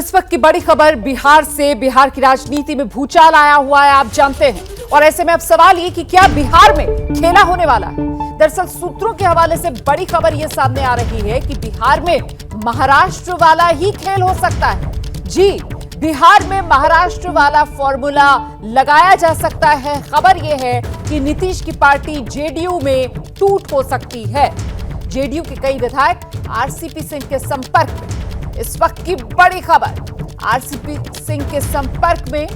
इस वक्त की बड़ी खबर बिहार से। बिहार की राजनीति में भूचाल आया हुआ है, आप जानते हैं। और ऐसे में अब सवाल ये कि क्या बिहार में खेला होने वाला है। दरअसल सूत्रों के हवाले से बड़ी खबर यह सामने आ रही है कि बिहार में महाराष्ट्र वाला ही खेल हो सकता है। जी, बिहार में महाराष्ट्र वाला फॉर्मूला लगाया जा सकता है। खबर यह है कि नीतीश की पार्टी जेडीयू में टूट हो सकती है। जेडीयू के कई विधायक आरसीपी सिंह के संपर्क में। इस वक्त की बड़ी खबर, आरसीपी सिंह के संपर्क में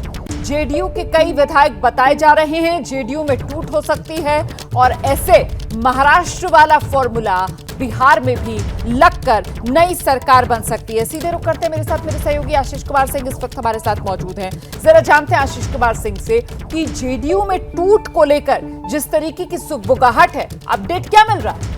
जेडीयू के कई विधायक बताए जा रहे हैं। जेडीयू में टूट हो सकती है और ऐसे महाराष्ट्र वाला फॉर्मूला बिहार में भी लगकर नई सरकार बन सकती है। सीधे रुख करते हैं मेरे साथ मेरे सहयोगी आशीष कुमार सिंह इस वक्त हमारे साथ मौजूद हैं। जरा जानते हैं आशीष कुमार सिंह से कि जेडीयू में टूट को लेकर जिस तरीके की सुगबुगाहट है, अपडेट क्या मिल रहा है?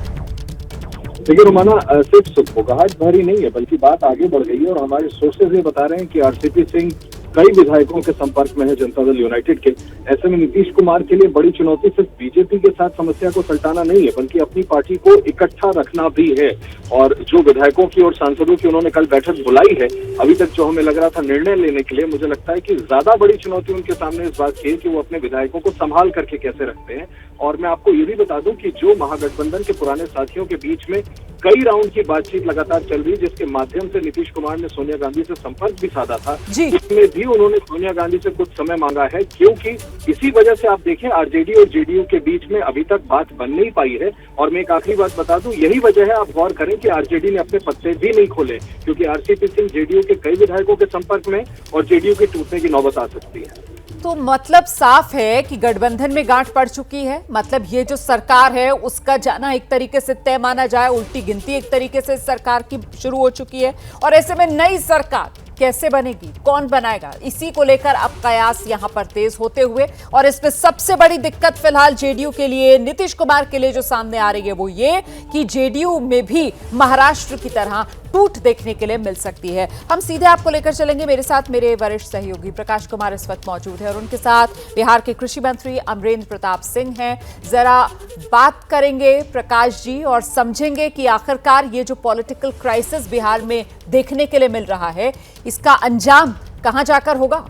देखिए रोमाना, सिर्फ सुगबुगाहट भरी नहीं है बल्कि बात आगे बढ़ गई है और हमारे सोर्सेज ये बता रहे हैं कि आरसीपी सिंह कई विधायकों के संपर्क में है जनता दल यूनाइटेड के। ऐसे में नीतीश कुमार के लिए बड़ी चुनौती सिर्फ बीजेपी के साथ समस्या को सल्टाना नहीं है बल्कि अपनी पार्टी को इकट्ठा रखना भी है। और जो विधायकों की और सांसदों की उन्होंने कल बैठक बुलाई है, अभी तक जो हमें लग रहा था निर्णय लेने के लिए, मुझे लगता है कि ज्यादा बड़ी चुनौती उनके सामने इस बात की है कि वो अपने विधायकों को संभाल करके कैसे रखते हैं। और मैं आपको ये भी बता दूं कि जो महागठबंधन के पुराने साथियों के बीच में कई राउंड की बातचीत लगातार चल रही, जिसके माध्यम से नीतीश कुमार ने सोनिया गांधी से संपर्क भी साधा था, उसमें भी उन्होंने सोनिया गांधी से कुछ समय मांगा है, क्योंकि इसी वजह से आप देखें आरजेडी और जेडीयू के बीच में अभी तक बात बन नहीं पाई है। और मैं एक आखिरी बात बता दूं, यही वजह है, आप गौर करें कि आरजेडी ने अपने पत्ते भी नहीं खोले, क्योंकि आरसीपी सिंह जेडीयू के कई विधायकोों के संपर्क में और जेडीयू के टूटने की नौबत आ सकती है। तो मतलब साफ है कि गठबंधन में गांठ पड़ चुकी है। मतलब ये जो सरकार है उसका जाना एक तरीके से तय माना जाए, उल्टी गिनती एक तरीके से सरकार की शुरू हो चुकी है। और ऐसे में नई सरकार कैसे बनेगी, कौन बनाएगा, इसी को लेकर अब कयास यहां पर तेज होते हुए। और इसमें सबसे बड़ी दिक्कत फिलहाल जेडीयू के लिए, नीतीश कुमार के लिए जो सामने आ रही है वो ये कि जेडीयू में भी महाराष्ट्र की तरह टूट देखने के लिए मिल सकती है। हम सीधे आपको लेकर चलेंगे। मेरे साथ मेरे वरिष्ठ सहयोगी प्रकाश कुमार इस वक्त मौजूद है और उनके साथ बिहार के कृषि मंत्री अमरेंद्र प्रताप सिंह हैं। जरा बात करेंगे प्रकाश जी और समझेंगे कि आखिरकार ये जो पॉलिटिकल क्राइसिस बिहार में देखने के लिए मिल रहा है, इसका अंजाम कहां जाकर होगा।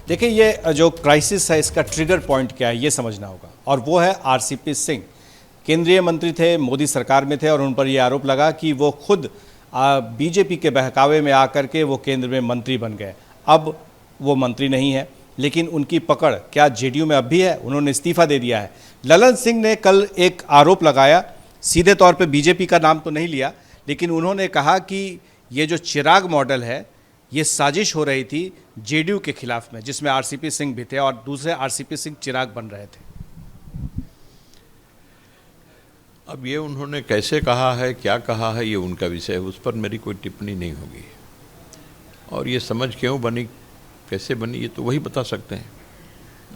देखिए, ये जो क्राइसिस है इसका ट्रिगर पॉइंट क्या है ये समझना होगा। और वो है आरसीपी सिंह, केंद्रीय मंत्री थे, मोदी सरकार में थे और उन पर यह आरोप लगा कि वो खुद बीजेपी के बहकावे में आकर के वो केंद्र में मंत्री बन गए। अब वो मंत्री नहीं है, लेकिन उनकी पकड़ क्या जेडीयू में अब भी है? उन्होंने इस्तीफा दे दिया है। ललन सिंह ने कल एक आरोप लगाया, सीधे तौर पे बीजेपी का नाम तो नहीं लिया, लेकिन उन्होंने कहा कि ये जो चिराग मॉडल है ये साजिश हो रही थी जेडीयू के खिलाफ में, जिसमें आरसीपी सिंह भी थे और दूसरे आरसीपी सिंह चिराग बन रहे थे। अब ये उन्होंने कैसे कहा है, क्या कहा है, ये उनका विषय है, उस पर मेरी कोई टिप्पणी नहीं होगी। और ये समझ क्यों बनी, कैसे बनी, ये तो वही बता सकते हैं।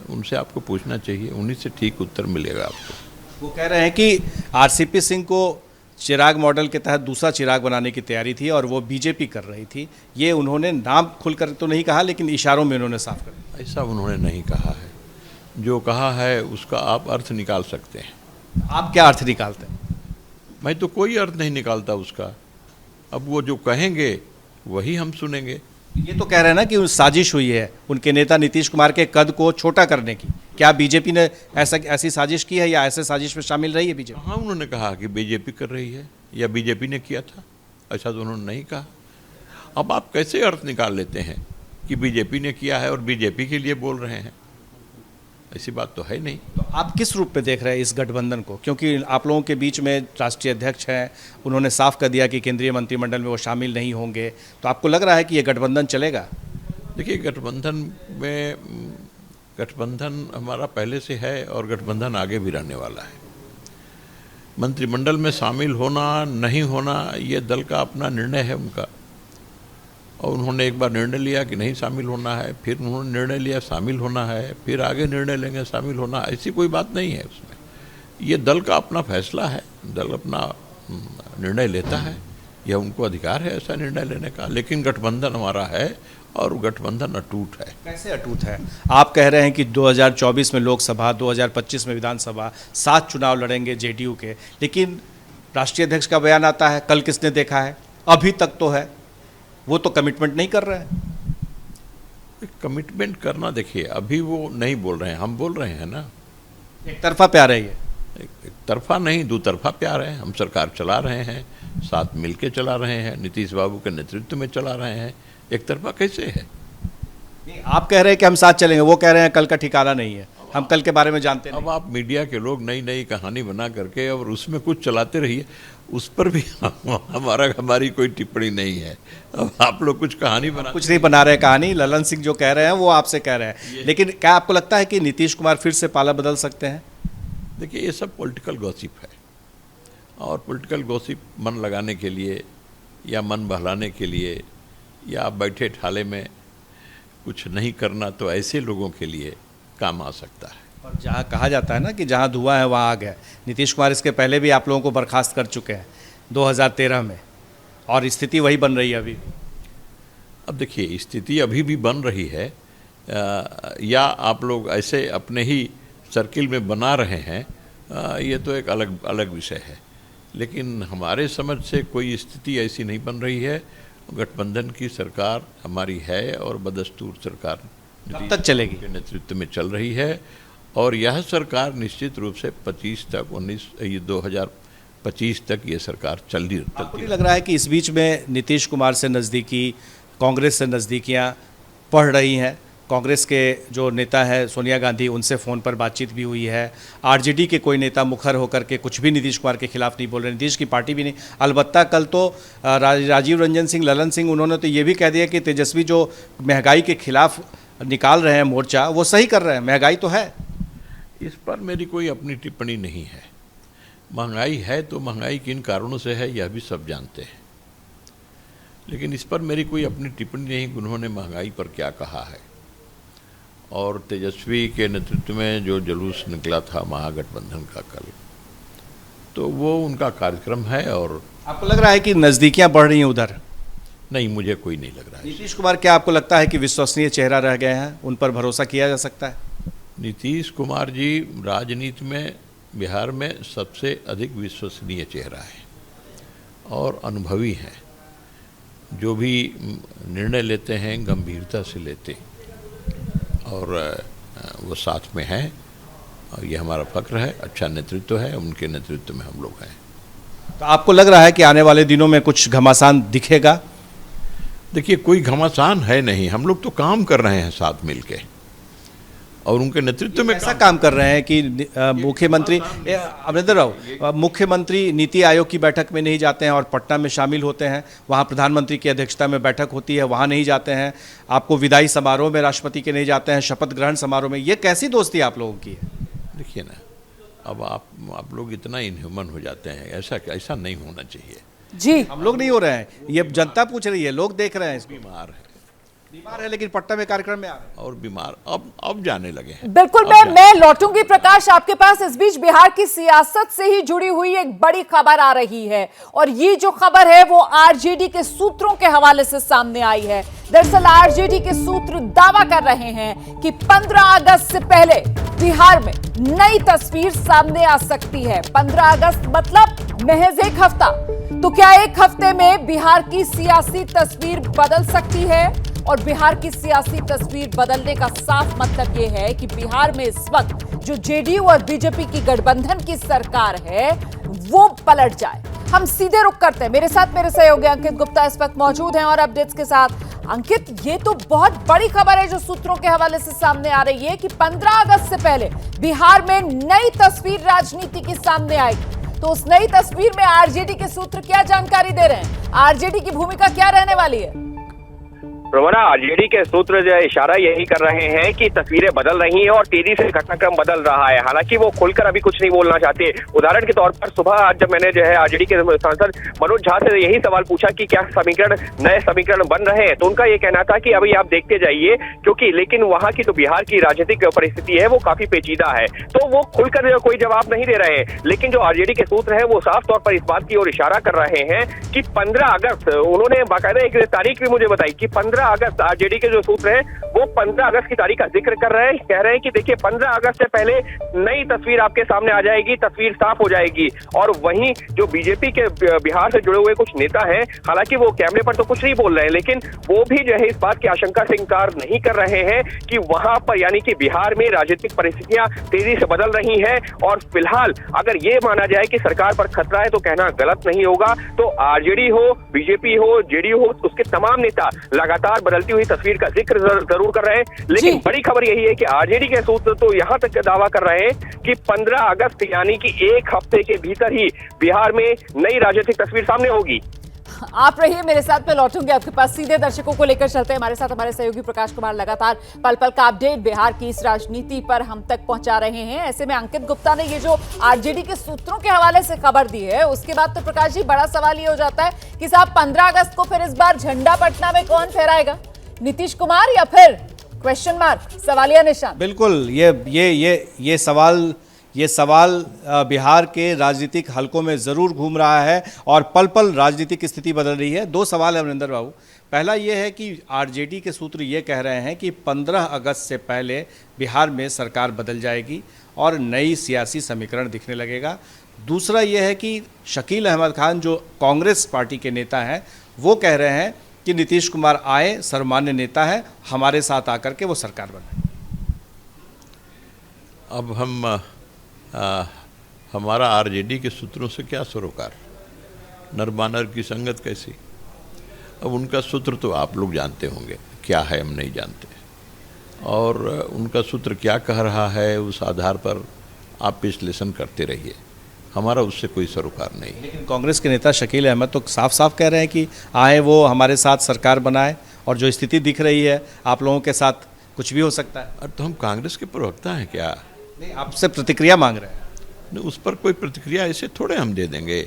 उनसे आपको पूछना चाहिए, उन्हीं से ठीक उत्तर मिलेगा आपको। वो कह रहे हैं कि आरसीपी सिंह को चिराग मॉडल के तहत दूसरा चिराग बनाने की तैयारी थी और वो बीजेपी कर रही थी। ये उन्होंने नाम खुलकर तो नहीं कहा, लेकिन इशारों में उन्होंने साफ कर दिया। ऐसा उन्होंने नहीं कहा है। जो कहा है उसका आप अर्थ निकाल सकते हैं। आप क्या अर्थ निकालते हैं? मैं तो कोई अर्थ नहीं निकालता उसका। अब वो जो कहेंगे वही हम सुनेंगे। ये तो कह रहे हैं ना कि साजिश हुई है उनके नेता नीतीश कुमार के कद को छोटा करने की। क्या बीजेपी ने ऐसी साजिश की है या ऐसे साजिश में शामिल रही है बीजेपी? हाँ, उन्होंने कहा कि बीजेपी कर रही है या बीजेपी ने किया था, ऐसा तो उन्होंने नहीं कहा। अब आप कैसे अर्थ निकाल लेते हैं कि बीजेपी ने किया है और बीजेपी के लिए बोल रहे हैं? ऐसी बात तो है नहीं। तो आप किस रूप में देख रहे हैं इस गठबंधन को? क्योंकि आप लोगों के बीच में राष्ट्रीय अध्यक्ष हैं, उन्होंने साफ कर दिया कि केंद्रीय मंत्रिमंडल में वो शामिल नहीं होंगे, तो आपको लग रहा है कि ये गठबंधन चलेगा? देखिए, गठबंधन हमारा पहले से है और गठबंधन आगे भी रहने वाला है। मंत्रिमंडल में शामिल होना नहीं होना ये दल का अपना निर्णय है उनका। और उन्होंने एक बार निर्णय लिया कि नहीं शामिल होना है, फिर उन्होंने निर्णय लिया शामिल होना है, फिर आगे निर्णय लेंगे शामिल होना, ऐसी कोई बात नहीं है उसमें। ये दल का अपना फैसला है, दल अपना निर्णय लेता है, यह उनको अधिकार है ऐसा निर्णय लेने का। लेकिन गठबंधन हमारा है और गठबंधन अटूट है। कैसे अटूट है? आप कह रहे हैं कि 2024 में लोकसभा, 2025 में विधानसभा, 7 चुनाव लड़ेंगे जेडीयू के, लेकिन राष्ट्रीय अध्यक्ष का बयान आता है, कल किसने देखा है, अभी तक तो है, वो तो कमिटमेंट नहीं कर रहे हैं। कमिटमेंट करना, देखिए अभी वो नहीं बोल रहे हैं, हम बोल रहे हैं ना। एक तरफा प्यार है ये। एक तरफा नहीं, दो तरफा प्यार है। हम सरकार चला रहे हैं, साथ मिलके चला रहे हैं, नीतीश बाबू के नेतृत्व में चला रहे हैं। एक तरफा कैसे है? आप कह रहे हैं कि हम साथ चलेंगे, वो कह रहे हैं कल का ठिकाना नहीं है, हम कल के बारे में जानते नहीं। अब आप मीडिया के लोग नई नई कहानी बना करके और उसमें कुछ चलाते रहिए, उस पर भी हमारी कोई टिप्पणी नहीं है। अब आप लोग कुछ कहानी बना, कुछ नहीं बना रहे कहानी, ललन सिंह जो कह रहे हैं वो आपसे कह रहे हैं, लेकिन क्या आपको लगता है कि नीतीश कुमार फिर से पाला बदल सकते हैं? देखिए ये सब पॉलिटिकल गॉसिप है, और पॉलिटिकल गॉसिप मन लगाने के लिए या मन बहलाने के लिए या बैठे ठाले में कुछ नहीं करना, तो ऐसे लोगों के लिए काम आ सकता है। और जहाँ कहा जाता है ना कि जहाँ धुआं है वहाँ आग है, नीतीश कुमार इसके पहले भी आप लोगों को बर्खास्त कर चुके हैं 2013 में, और स्थिति वही बन रही है अभी। अब देखिए स्थिति अभी भी बन रही है, या आप लोग ऐसे अपने ही सर्किल में बना रहे हैं, ये तो एक अलग अलग विषय है। लेकिन हमारे समझ से कोई स्थिति ऐसी नहीं बन रही है। गठबंधन की सरकार हमारी है और बदस्तूर सरकार कब तक चलेगी? के नेतृत्व में चल रही है, और यह सरकार निश्चित रूप से 2025 तक ये सरकार चलती। नहीं लग रहा है कि इस बीच में नीतीश कुमार से नज़दीकी, कांग्रेस से नज़दीकियां बढ़ रही हैं? कांग्रेस के जो नेता है सोनिया गांधी, उनसे फ़ोन पर बातचीत भी हुई है। आरजेडी के कोई नेता मुखर होकर के कुछ भी नीतीश कुमार के खिलाफ नहीं बोल रहे, नीतीश की पार्टी भी नहीं। अलबत्ता कल तो राजीव रंजन सिंह, ललन सिंह, उन्होंने तो ये भी कह दिया कि तेजस्वी जो महंगाई के खिलाफ निकाल रहे हैं मोर्चा, वो सही कर रहे हैं, महंगाई तो है। इस पर मेरी कोई अपनी टिप्पणी नहीं है। महंगाई है तो महंगाई किन कारणों से है यह भी सब जानते हैं, लेकिन इस पर मेरी कोई अपनी टिप्पणी नहीं। उन्होंने महंगाई पर क्या कहा है, और तेजस्वी के नेतृत्व में जो जुलूस निकला था महागठबंधन का कल, तो वो उनका कार्यक्रम है। और आपको लग रहा है कि नज़दीकियां बढ़ रही हैं उधर? नहीं, मुझे कोई नहीं लग रहा है। नीतीश कुमार क्या आपको लगता है कि विश्वसनीय चेहरा रह गए हैं, उन पर भरोसा किया जा सकता है? नीतीश कुमार जी राजनीति में बिहार में सबसे अधिक विश्वसनीय चेहरा है और अनुभवी हैं। जो भी निर्णय लेते हैं गंभीरता से लेते, और वो साथ में हैं, और ये हमारा फक्र है। अच्छा नेतृत्व है, उनके नेतृत्व में हम लोग हैं। तो आपको लग रहा है कि आने वाले दिनों में कुछ घमासान दिखेगा? देखिए कोई घमासान है नहीं, हम लोग तो काम कर रहे हैं साथ मिलके, और उनके नेतृत्व में ऐसा काम कर रहे हैं कि मुख्यमंत्री अमरिंदर राव, मुख्यमंत्री नीति आयोग की बैठक में नहीं जाते हैं और पटना में शामिल होते हैं, वहाँ प्रधानमंत्री की अध्यक्षता में बैठक होती है, वहाँ नहीं जाते हैं। आपको विदाई समारोह में राष्ट्रपति के नहीं जाते हैं, शपथ ग्रहण समारोह में। ये कैसी दोस्ती आप लोगों की है? देखिए ना, अब आप लोग इतना इनह्यूमन हो जाते हैं, ऐसा नहीं होना चाहिए जी। हम लोग नहीं हो रहे हैं, ये जनता पूछ रही है, लोग देख रहे हैं। बीमार है, लेकिन पटना में कार्यक्रम में आ रहे हैं और बीमार अब जाने लगे हैं। बिल्कुल, मैं लौटूंगी प्रकाश आपके पास। इस बीच बिहार की सियासत से ही जुड़ी हुई एक बड़ी खबर आ रही है, और ये जो खबर है वो आरजेडी के सूत्रों के हवाले से सामने आई है। दरअसल आरजेडी के सूत्र दावा कर रहे हैं कि 15 अगस्त से पहले बिहार में नई तस्वीर सामने आ सकती है। 15 अगस्त मतलब महज एक हफ्ता। तो क्या एक हफ्ते में बिहार की सियासी तस्वीर बदल सकती है? और बिहार की सियासी तस्वीर बदलने का साफ मतलब यह है कि बिहार में इस वक्त जो जेडीयू और बीजेपी की गठबंधन की सरकार है वो पलट जाए। हम सीधे रुख करते हैं। मेरे साथ मेरे सहयोगी अंकित गुप्ता इस वक्त मौजूद हैं और अपडेट्स के साथ। अंकित, ये तो बहुत बड़ी खबर है जो सूत्रों के हवाले से सामने आ रही है कि 15 अगस्त से पहले बिहार में नई तस्वीर राजनीति की सामने आएगी। तो उस नई तस्वीर में आरजेडी के सूत्र क्या जानकारी दे रहे हैं? आरजेडी की भूमिका क्या रहने वाली है? रमना, आरजेडी के सूत्र जो इशारा यही कर रहे हैं कि तस्वीरें बदल रही हैं और तेजी से घटनाक्रम बदल रहा है। हालांकि वो खुलकर अभी कुछ नहीं बोलना चाहते। उदाहरण के तौर पर सुबह आज जब मैंने जो है आरजेडी के सांसद मनोज झा से यही सवाल पूछा कि क्या नए समीकरण बन रहे हैं, तो उनका ये कहना था कि अभी आप देखते जाइए, क्योंकि लेकिन वहां की तो बिहार की राजनीतिक परिस्थिति है वो काफी पेचीदा है, तो वो खुलकर कोई जवाब नहीं दे रहे हैं। लेकिन जो आरजेडी के सूत्र है वो साफ तौर पर इस बात की ओर इशारा कर रहे हैं कि 15 अगस्त, उन्होंने बाकायदा एक तारीख भी मुझे बताई कि 15 15 अगस्त आरजेडी के जो सूत्र हैं वो 15 अगस्त की तारीख का जिक्र कर रहे हैं, कह रहे हैं कि देखिए 15 अगस्त से पहले नई तस्वीर आपके सामने आ जाएगी, तस्वीर साफ हो जाएगी। और वहीं जो बीजेपी के बिहार से जुड़े हुए कुछ नेता हैं, हालांकि वो कैमरे पर तो कुछ नहीं बोल रहे हैं, लेकिन वो भी जो है इस बात की आशंका से इनकार नहीं कर रहे हैं कि वहां पर यानी कि बिहार में राजनीतिक परिस्थितियां तेजी से बदल रही हैं। और फिलहाल अगर ये माना जाए कि सरकार पर खतरा है तो कहना गलत नहीं होगा। तो आरजेडी हो, बीजेपी हो, जेडीयू हो, उसके तमाम नेता लगातार बदलती हुई तस्वीर का जिक्र जरूर कर रहे हैं। लेकिन बड़ी खबर यही है कि आरजेडी के सूत्र तो यहां तक दावा कर रहे हैं कि 15 अगस्त यानी कि एक हफ्ते के भीतर ही बिहार में नई राजनीतिक तस्वीर सामने होगी। आप रहिए मेरे साथ, मैं लौटूंगी आपके पास। सीधे दर्शकों को लेकर चलते हैं हमारे साथ। हमारे सहयोगी प्रकाश कुमार लगातार पल पल का अपडेट बिहार की इस राजनीति पर हम तक पहुंचा रहे हैं। ऐसे में अंकित गुप्ता ने ये जो आरजेडी के सूत्रों के हवाले से खबर दी है, उसके बाद तो प्रकाश जी बड़ा सवाल ये हो जाता है कि साहब 15 अगस्त को फिर इस बार झंडा पटना में कौन फहराएगा, नीतीश कुमार या फिर क्वेश्चन मार्क, सवालिया निशान? बिल्कुल, ये सवाल बिहार के राजनीतिक हलकों में ज़रूर घूम रहा है और पल पल राजनीतिक स्थिति बदल रही है। दो सवाल है अमरिंदर बाबू। पहला ये है कि आरजेडी के सूत्र ये कह रहे हैं कि 15 अगस्त से पहले बिहार में सरकार बदल जाएगी और नई सियासी समीकरण दिखने लगेगा। दूसरा ये है कि शकील अहमद खान जो कांग्रेस पार्टी के नेता हैं वो कह रहे हैं कि नीतीश कुमार आए, सर्वमान्य नेता है, हमारे साथ आकर के वो सरकार बनाए। अब हमारा आरजेडी के सूत्रों से क्या सरोकार, नरबानर की संगत कैसी। अब उनका सूत्र तो आप लोग जानते होंगे, क्या है हम नहीं जानते, और उनका सूत्र क्या कह रहा है उस आधार पर आप विश्लेषण करते रहिए, हमारा उससे कोई सरोकार नहीं। लेकिन कांग्रेस के नेता शकील अहमद तो साफ साफ कह रहे हैं कि आए वो हमारे साथ सरकार बनाए, और जो स्थिति दिख रही है आप लोगों के साथ कुछ भी हो सकता है। और तो हम कांग्रेस के प्रवक्ता हैं क्या? नहीं, आपसे प्रतिक्रिया मांग रहे हैं। नहीं, उस पर कोई प्रतिक्रिया ऐसे थोड़े हम दे देंगे।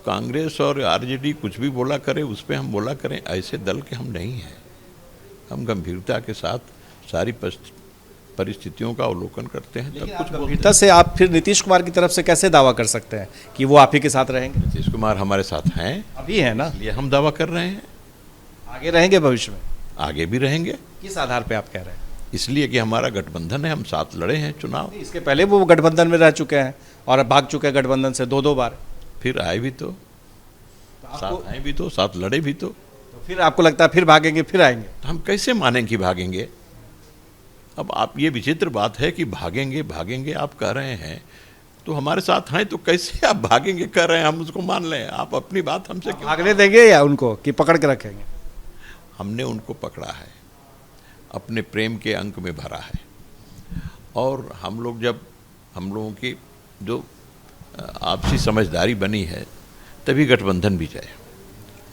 कांग्रेस और आरजेडी कुछ भी बोला करे उस पर हम बोला करें, ऐसे दल के हम नहीं हैं। हम गंभीरता के साथ सारी परिस्थितियों का अवलोकन करते हैं। तब कुछ गंभीरता से आप फिर नीतीश कुमार की तरफ से कैसे दावा कर सकते हैं कि वो आप ही के साथ रहेंगे? नीतीश कुमार हमारे साथ हैं, अभी है ना, इसलिए हम दावा कर रहे हैं। आगे रहेंगे भविष्य में? आगे भी रहेंगे। किस आधार पे आप कह रहे हैं? इसलिए कि हमारा गठबंधन है, हम साथ लड़े हैं चुनाव। इसके पहले वो गठबंधन में रह चुके हैं और अब भाग चुके हैं गठबंधन से दो बार। फिर आए भी तो साथ आए भी तो साथ लड़े भी तो फिर आपको लगता है फिर भागेंगे फिर आएंगे? तो हम कैसे मानें कि भागेंगे? अब आप ये विचित्र बात है कि भागेंगे भागेंगे आप कह रहे हैं, तो हमारे साथ हैं तो कैसे आप भागेंगे कह रहे हैं, हम उसको मान लें। आप अपनी बात हमसे क्यों भागने देंगे या उनको कि पकड़ के रखेंगे? हमने उनको पकड़ा है, अपने प्रेम के अंक में भरा है, और हम लोग जब हम लोगों की जो आपसी समझदारी बनी है तभी गठबंधन भी जाए,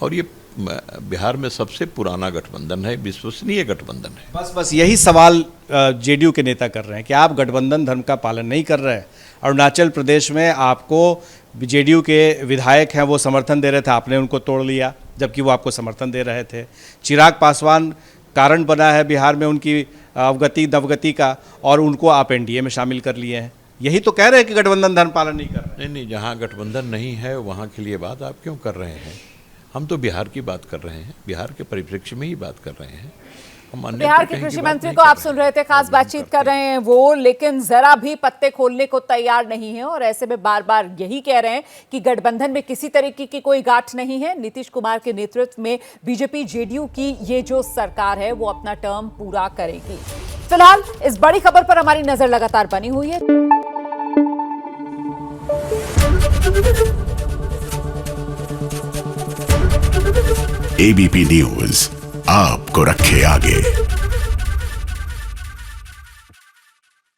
और ये बिहार में सबसे पुराना गठबंधन है, विश्वसनीय गठबंधन है। बस यही सवाल जेडीयू के नेता कर रहे हैं कि आप गठबंधन धर्म का पालन नहीं कर रहे हैं। अरुणाचल प्रदेश में आपको जेडीयू के विधायक हैं वो समर्थन दे रहे थे, आपने उनको तोड़ लिया जबकि वो आपको समर्थन दे रहे थे। चिराग पासवान कारण बना है बिहार में उनकी अवगति नवगति का, और उनको आप एनडीए में शामिल कर लिए हैं। यही तो कह रहे हैं कि गठबंधन धर्म पालन नहीं कर रहे। नहीं, जहाँ गठबंधन नहीं है वहाँ के लिए बात आप क्यों कर रहे हैं? हम तो बिहार की बात कर रहे हैं, बिहार के परिप्रेक्ष्य में ही बात कर रहे हैं। हम बिहार के कृषि मंत्री को आप सुन रहे थे, खास बातचीत कर रहे हैं वो, लेकिन जरा भी पत्ते खोलने को तैयार नहीं है, और ऐसे में बार बार यही कह रहे हैं कि गठबंधन में किसी तरीके की कोई गांठ नहीं है। नीतीश कुमार के नेतृत्व में बीजेपी जेडीयू की ये जो सरकार है वो अपना टर्म पूरा करेगी। फिलहाल इस बड़ी खबर पर हमारी नजर लगातार बनी हुई है। एबीपी न्यूज आपको रखे आगे।